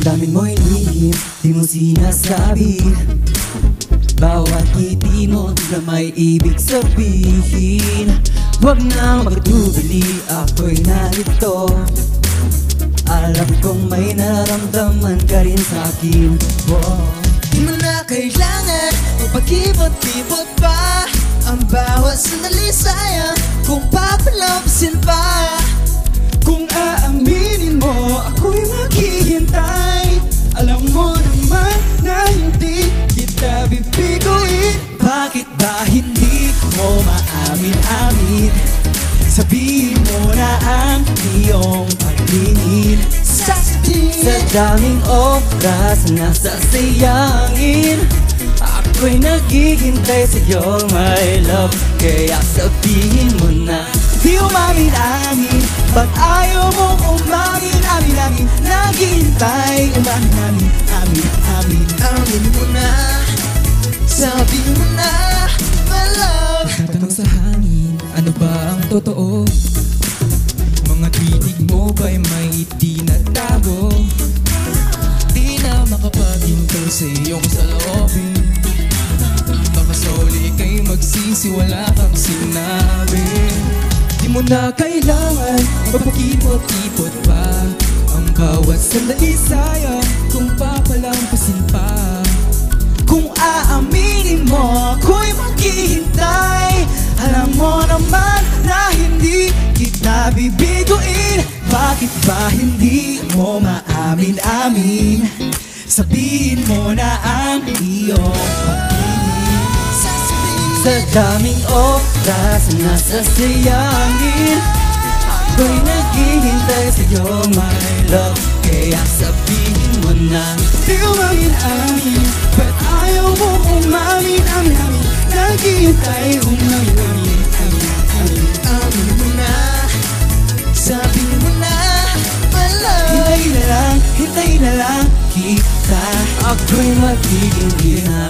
Damdamin mo'y lihim, di mo sinasabi. Bawat ngiti mo na may ibig sabihin. Huwag na magtubili, ako'y narito. Alam kong may nararamdaman ka rin sa'kin. Di mo na kailangan magpag-ibot-ibot pa. Ang bawat sandali sayang kung papalampasin pa. Kung aaminin mo, ako'y maghihintay. Alam mo naman na hindi kita bibiguin. Bakit ba hindi mo maamin-amin? Sabihin mo na ang iyong pagtingin. Sa daming oras na sasayangin, ako'y naghihintay sa'yo, my love. Kaya sabihin mo na di umamin-amin. Ba't ayaw mo umamin-amin-amin? Naghihintay, umamin-amin, amin-amin. Amin mo na, sabihin mo na, my love. Tatanong sa hangin, ano ba ang totoo? Mga titig mo ba'y may itinatago? Di na makapaghinto sa iyong saloobin. Baka soli kay magsisi, wala kang sinabi. Di mo na kailangan magpakipot-ipot pa. Ang bawat sandali sayang kung papalampasin pa. Kung aaminin mo, ako'y maghihintay. Alam mo naman na hindi kita bibiguin. Bakit ba hindi mo maamin-amin? Sabihin mo na ang iyong pagtingin. Sa daming oras na sasayangin, ako'y naghihintay sa'yo, my love. Kaya sabihin mo na di umamin-amin. Ba't ayaw mo umamin-amin-amin? Naghihintay, umamin-amin, amin-amin. Amin mo na, sabihin mo na, my love. Hintay na lang kita. Ako'y magiging na.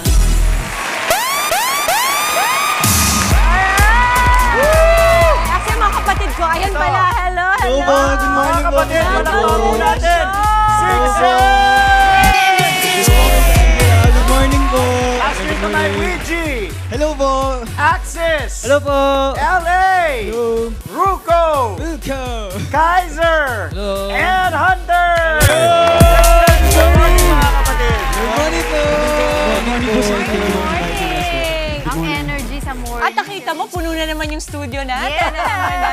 Ayan pala, hello, hello. Good morning po. Kapatid, malakaw po natin. Good morning po. Ashley Tunay, Luigi. Hello po. Axis. Hello po. LA. Hello. Ruco. Ruco. Kaiser. Hello. And Hunter. Hello. Good morning mga kapatid. Good morning po. Good morning po sa Good morning. Ang energy sa morning. At nakita mo, puno na naman yung studio natin. Yes. Ano naman na?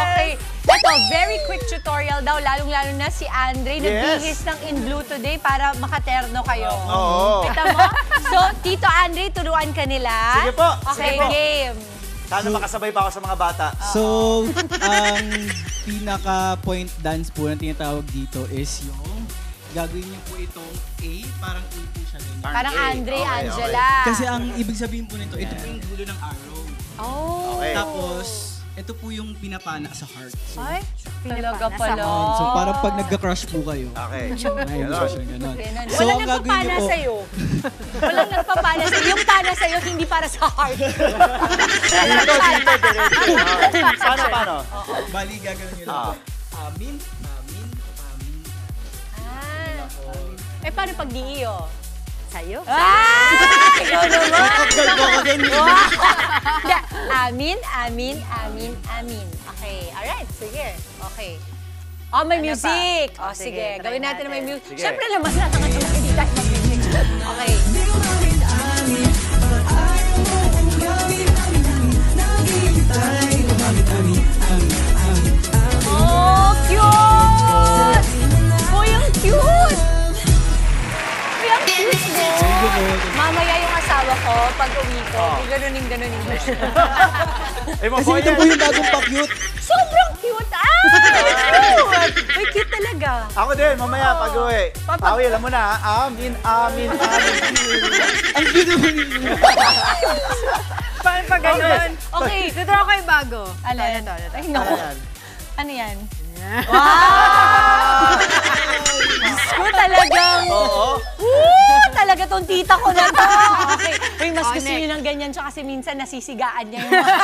Okay. Ito, very quick tutorial daw, lalong-lalo na si Andre. Yes. Nagbihis ng in blue today para makaterno kayo. Oo. Kita mo? So, Tito Andre, turuan ka nila. Sige po. Okay, Sige po. game. Sana makasabay pa ako sa mga bata. So, ang pinaka-point dance po na tinatawag dito is yung gagawin niyo po itong A, parang A po siya. Parang A. Andre, Okay, Angela. Kasi ang ibig sabihin po nito, ito po yung dulo ng arrow. Oh. Okay. Tapos, ito po yung pinapana sa heart. So, Ay, talaga Pinapana sa pala. so parang pag nagka-crush po kayo. Okay. Ayun, Ganon. ganon. Walang So, ang gagawin nagpapana niyo po, sa'yo. Walang nagpapana sa'yo. Yung pana sa'yo, hindi para sa heart. Dito, diretso. Paano? bali gagawin niyo lang po. Amin, amin, amin. Eh, paano pag di-iyo? Sa'yo. Ikaw naman! Gagawin ko Hindi. Amin, amin, amin, amin. Okay, alright, sige. Okay. Oh, may Ano music. pa? Oh, Sige, sige. try Gawin natin na may natin. music. Sige. Siyempre naman natin hindi tayo mag-music. Okay. Oh, cute! Uy, ang cute! Uy, ang cute mo. Mamaya yung asawa ko, pag uwi ko, ganunin mo siya. Eh, Kasi ito po yung bagong pa-cute. Sobrang cute! Cute! Uy, cute talaga. Ako din, mamaya pag-uwi. Papa- Pawi, alam mo na, amin. Ang cute naman ninyo. Paano pag ganyan? Okay. Tuturo ko yung bago. Ano? Ito. Ay, naku. Ayan. Ano yan? Yeah. Wow! Diyos ko talagang... Oo. Talaga tong tita ko na to. Okay. Uy, mas gusto next. niyo ng ganyan siya kasi minsan nasisigaan niya yung mga...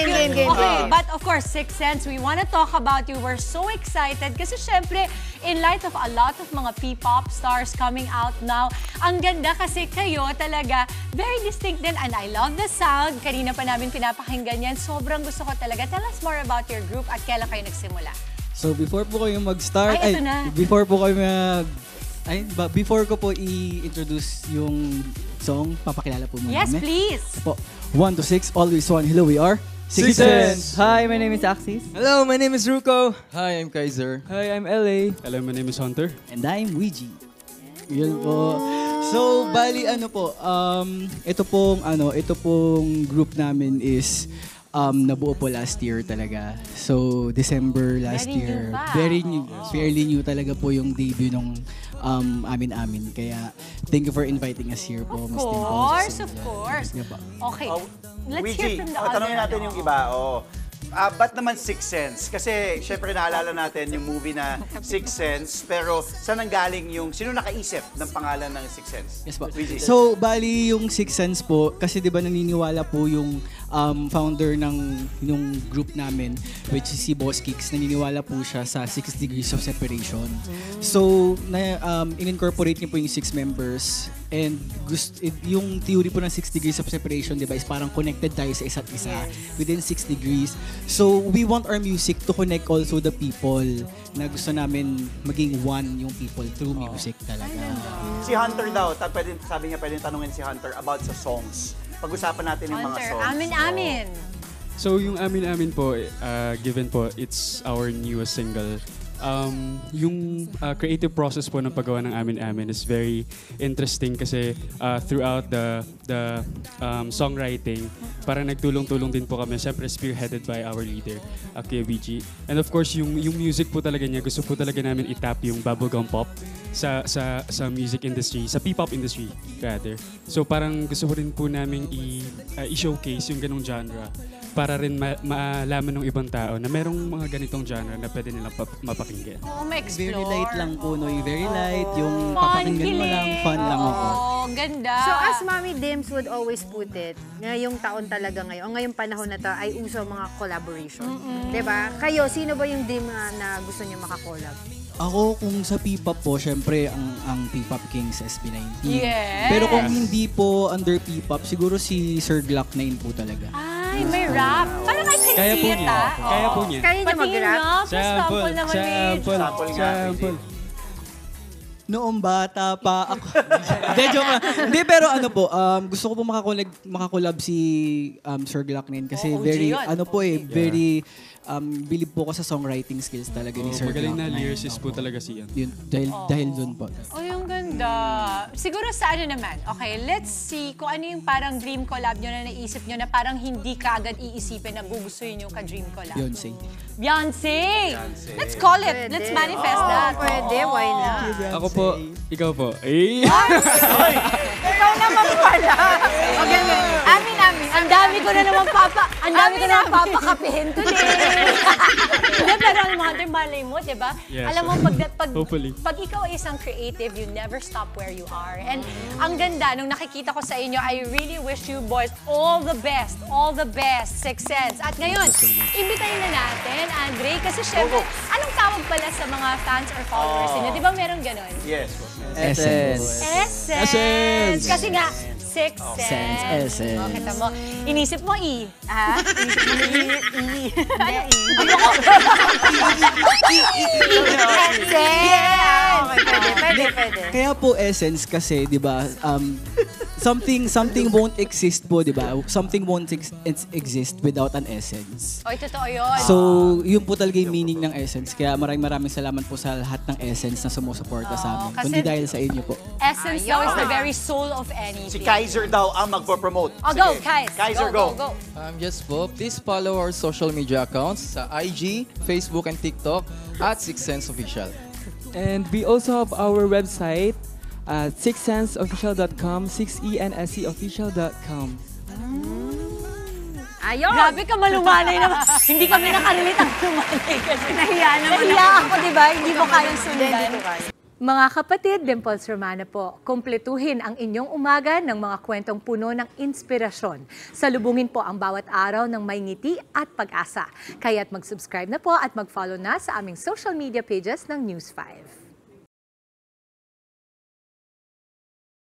Game. Okay, but of course, Sixth Sense, we want to talk about you. We're so excited kasi syempre, in light of a lot of mga P-pop stars coming out now, ang ganda kasi kayo talaga, very distinct din and I love the sound. Kanina pa namin pinapakinggan yan. Sobrang gusto ko talaga. Tell us more about your group at kailan kayo nagsimula. So before po kayo mag-start, Ay, ito na. before po kayo before ko po i-introduce yung song, papakilala po muna Yes, kami. please. Po, 1 to 6, always one. Hello, we are Sixth Sense. Hi, my name is Axis. Hello, my name is Ruko. Hi, I'm Kaiser. Hi, I'm LA. Hello, my name is Hunter. And I'm Ouija. Yun po. So, bali ito pong group namin is nabuo po last year talaga. So, December last Very new year. pa. Very new. Fairly new talaga po yung debut nung amin. Kaya, thank you for inviting us here po, Miss Dimples. Of course. Yeah po. Okay, let's Ouija, hear from the other. tanongin natin yung iba. Ba't naman Sixth Sense? Kasi syempre naalala natin yung movie na Sixth Sense, pero saan nanggaling sino nakaisip ng pangalan ng Sixth Sense? Yes po. Ouija. So, bali yung Sixth Sense po, kasi di ba naniniwala po yung founder ng group namin, which is si Boss Kicks, naniniwala po siya sa 6 degrees of separation. So, in-incorporate niya po yung 6 members and yung theory po ng 6 degrees of separation, di ba, is parang connected tayo sa isa't isa within 6 degrees. So, we want our music to connect also the people na gusto namin maging one yung people through music talaga. Si Hunter daw, sabi niya pwedeng tanungin si Hunter about sa songs. Pag-usapan natin yung mga Hunter, songs. amin. So, yung Amin po, given po, it's our newest single. Yung creative process po ng paggawa ng Amin is very interesting kasi throughout the songwriting, parang nagtulong-tulong din po kami. Siyempre, spearheaded by our leader, Kuya BG. And of course, yung music po talaga niya, gusto po talaga namin itap yung bubblegum pop sa music industry, sa P-pop industry, rather. So parang gusto ko rin po namin i-showcase yung ganong genre para rin maalaman ng ibang tao na merong mga ganitong genre na pwede nilang mapakinggan. Oo, ma-explore. Very light lang po, no? Very light. Yung Fun, papakinggan mo lang, kilig. fun lang ako. Oo, ganda. So as Mami Dims would always put it, ngayong taon talaga ngayon, o ngayong panahon na to ay uso mga collaboration. Diba? Kayo, sino ba yung dim na gusto niyo makakollab? Ako, kung sa P-pop po, syempre, ang P-pop Kings SB19. Yes. Pero kung hindi po under P-pop, siguro si Sir Glock9 po talaga. Ay, may rap. Parang I can Kaya po see it, niya. Kaya po niya. Kaya niyo Patingin mag-rap? nga, pa-sample naman eh. Sample nga, Sample. Noong bata pa ako. Hindi, joke lang. Hindi, pero ano po, gusto ko po makakolab si Sir Glock9 kasi OG very, yun. very, believe po ko sa songwriting skills talaga ni Sir Magaling na Glock9. lyricist po talaga siya. Yun, dahil dun po. Oh, yung ganda. Siguro sa ano naman, okay, let's see kung ano yung parang dream collab nyo na naisip nyo na parang hindi ka agad iisipin na gugustuhin yung ka-dream collab. Beyonce. Beyonce! Let's call it. Let's manifest that. Pwede, why not? Ako po, ikaw po. Eh! Ikaw naman pala. Okay, amin. Ang dami ko na naman papakapihin today. Hindi, pero alam mo, Hunter, malay mo, di ba? Yes. Alam mo, Hopefully. pag ikaw ay isang creative, you never stop where you are. And ang ganda, nung nakikita ko sa inyo, I really wish you boys all the best, Sixth Sense. At ngayon, imbitahin na natin, Andre, kasi syempre, anong tawag pala sa mga fans or followers niyo? Di ba meron ganon? Yes. Essence. Essence! Kasi nga, Sixth Sense, Sense. essence. Oh, kita mo, inisip mo E. Ha? Inisip mo E. Pwede. Kaya po essence kasi, 'di ba? Something won't exist po, 'di ba? Something won't exist without an essence. Oy, totoo yun. So, yun po talaga yung meaning ng essence. Kaya maraming salamat po sa lahat ng essence na sumusuporta sa amin. kasi- Kundi dahil sa inyo po. Essence daw is the very soul of anything. Si Kaiser daw ang magpo-promote. Oh, go, Sige. Kais. Kaiser, go. Yes po, please follow our social media accounts sa IG, Facebook, and TikTok at Sixth Sense Official. And we also have our website at sixthsenseofficial.com, 6ENSEofficial.com. Ayun! Grabe ka malumanay naman. Hindi kami nakarelate ang lumanay kasi. Nahiya naman Nahiya ako, di ba? Hindi mo kayang sundan. Hindi ko kaya. Mga kapatid, Dimples Romana po, kumpletuhin ang inyong umaga ng mga kwentong puno ng inspirasyon. Salubungin po ang bawat araw ng may ngiti at pag-asa. Kaya't mag-subscribe na po at mag-follow na sa aming social media pages ng News 5.